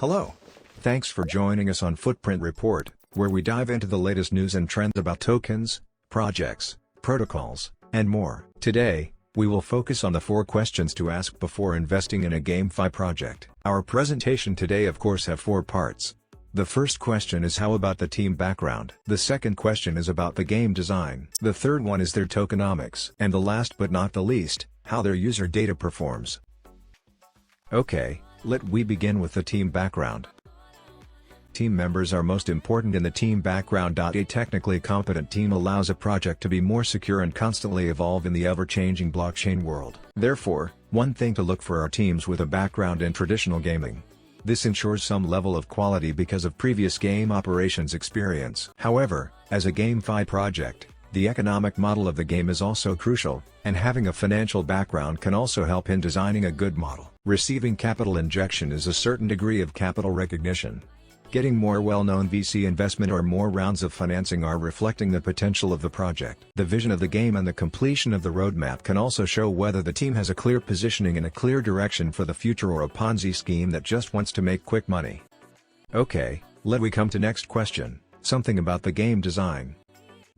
Hello. Thanks for joining us on Footprint Report, where we dive into the latest news and trends about tokens, projects, protocols, and more. Today, we will focus on the 4 questions to ask before investing in a GameFi project. Our presentation today of course have 4 parts. The first question is how about the team background. The second question is about the game design. The third one is their tokenomics. And the last but not the least, how their user data performs. Okay, let we begin with the team background. Team members are most important in the team background. A technically competent team allows a project to be more secure and constantly evolve in the ever-changing blockchain world. Therefore, one thing to look for are teams with a background in traditional gaming. This ensures some level of quality because of previous game operations experience. However, as a GameFi project, the economic model of the game is also crucial, and having a financial background can also help in designing a good model. Receiving capital injection is a certain degree of capital recognition. Getting more well-known VC investment or more rounds of financing are reflecting the potential of the project. The vision of the game and the completion of the roadmap can also show whether the team has a clear positioning and a clear direction for the future or a Ponzi scheme that just wants to make quick money. Okay, let we come to next question, something about the game design.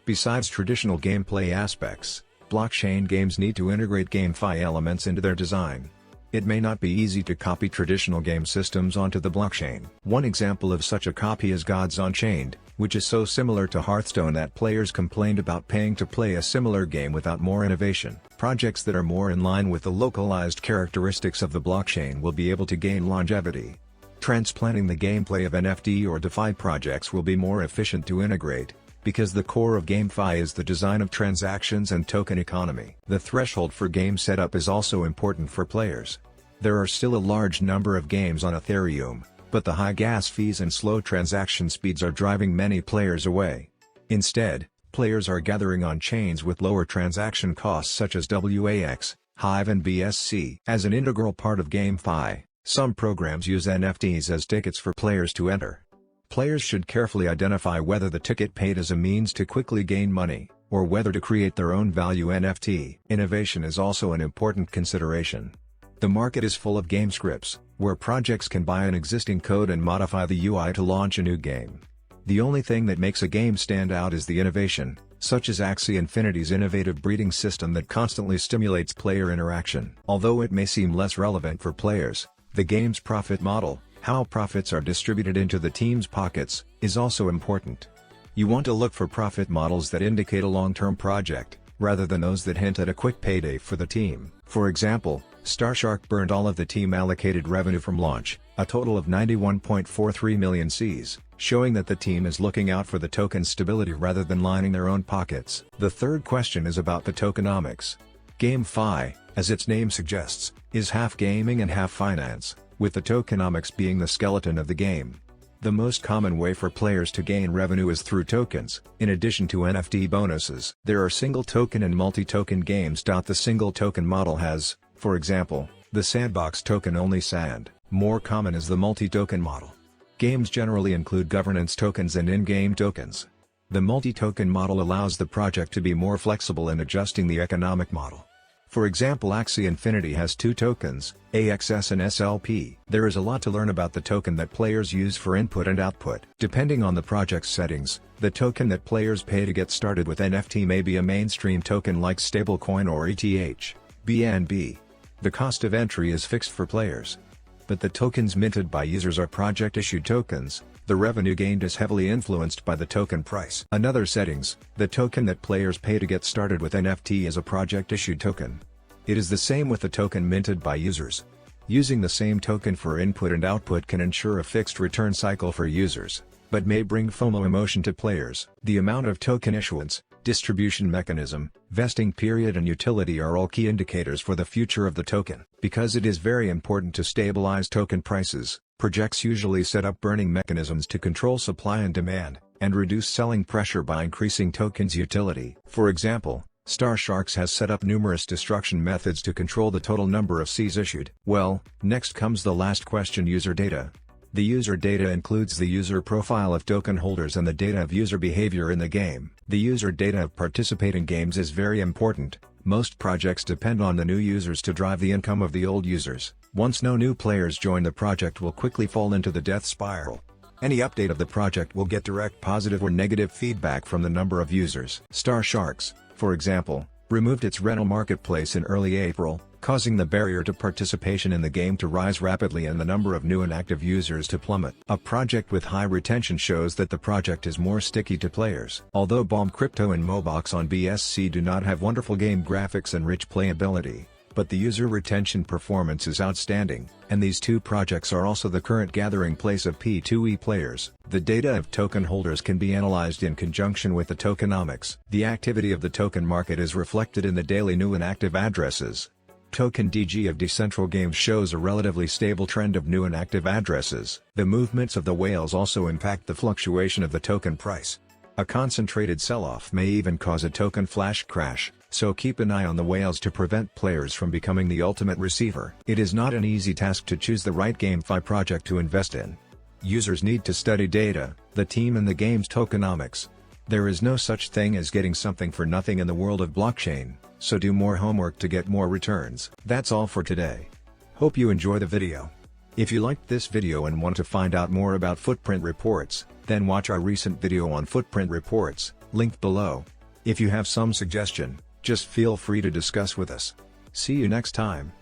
Besides traditional gameplay aspects, blockchain games need to integrate GameFi elements into their design. It may not be easy to copy traditional game systems onto the blockchain. One example of such a copy is Gods Unchained, which is so similar to Hearthstone that players complained about paying to play a similar game without more innovation. Projects that are more in line with the localized characteristics of the blockchain will be able to gain longevity. Transplanting the gameplay of NFT or DeFi projects will be more efficient to integrate, because the core of GameFi is the design of transactions and token economy. The threshold for game setup is also important for players. There are still a large number of games on Ethereum, but the high gas fees and slow transaction speeds are driving many players away. Instead, players are gathering on chains with lower transaction costs such as WAX, Hive and BSC. As an integral part of GameFi, some programs use NFTs as tickets for players to enter. Players should carefully identify whether the ticket paid as a means to quickly gain money, or whether to create their own value NFT. Innovation is also an important consideration. The market is full of game scripts, where projects can buy an existing code and modify the UI to launch a new game. The only thing that makes a game stand out is the innovation, such as Axie Infinity's innovative breeding system that constantly stimulates player interaction. Although it may seem less relevant for players, the game's profit model, how profits are distributed into the team's pockets, is also important. You want to look for profit models that indicate a long-term project, rather than those that hint at a quick payday for the team. For example, Starshark burned all of the team allocated revenue from launch, a total of 91.43 million Cs, showing that the team is looking out for the token's stability rather than lining their own pockets. The third question is about the tokenomics. GameFi, as its name suggests, is half gaming and half finance, with the tokenomics being the skeleton of the game. The most common way for players to gain revenue is through tokens, in addition to NFT bonuses. There are single token and multi-token games. The single token model has, for example, the sandbox token only sand. More common is the multi-token model. Games generally include governance tokens and in-game tokens. The multi-token model allows the project to be more flexible in adjusting the economic model. For example, Axie Infinity has 2 tokens, AXS and SLP. There is a lot to learn about the token that players use for input and output. Depending on the project's settings, the token that players pay to get started with NFT may be a mainstream token like stablecoin or ETH, BNB. The cost of entry is fixed for players. But the tokens minted by users are project-issued tokens. The revenue gained is heavily influenced by the token price. Another settings, the token that players pay to get started with NFT is a project-issued token. It is the same with the token minted by users. Using the same token for input and output can ensure a fixed return cycle for users, but may bring FOMO emotion to players. The amount of token issuance, distribution mechanism, vesting period and utility are all key indicators for the future of the token. Because it is very important to stabilize token prices, projects usually set up burning mechanisms to control supply and demand, and reduce selling pressure by increasing tokens' utility. For example, Starsharks has set up numerous destruction methods to control the total number of Cs issued. Well, next comes the last question: user data. The user data includes the user profile of token holders and the data of user behavior in the game. The user data of participating games is very important, Most projects depend on the new users to drive the income of the old users. Once no new players join, the project will quickly fall into the death spiral. Any update of the project will get direct positive or negative feedback from the number of users. Star Sharks, for example, removed its rental marketplace in early April, causing the barrier to participation in the game to rise rapidly and the number of new and active users to plummet. A project with high retention shows that the project is more sticky to players. Although Bomb Crypto and Mobox on BSC do not have wonderful game graphics and rich playability, but the user retention performance is outstanding, and these two projects are also the current gathering place of P2E players. The data of token holders can be analyzed in conjunction with the tokenomics. The activity of the token market is reflected in the daily new and active addresses. Token DG of Decentral Games shows a relatively stable trend of new and active addresses. The movements of the whales also impact the fluctuation of the token price. A concentrated sell-off may even cause a token flash crash, so keep an eye on the whales to prevent players from becoming the ultimate receiver. It is not an easy task to choose the right GameFi project to invest in. Users need to study data, the team and the game's tokenomics. There is no such thing as getting something for nothing in the world of blockchain, so do more homework to get more returns. That's all for today. Hope you enjoy the video. If you liked this video and want to find out more about footprint reports, then watch our recent video on footprint reports, linked below. If you have some suggestion, just feel free to discuss with us. See you next time.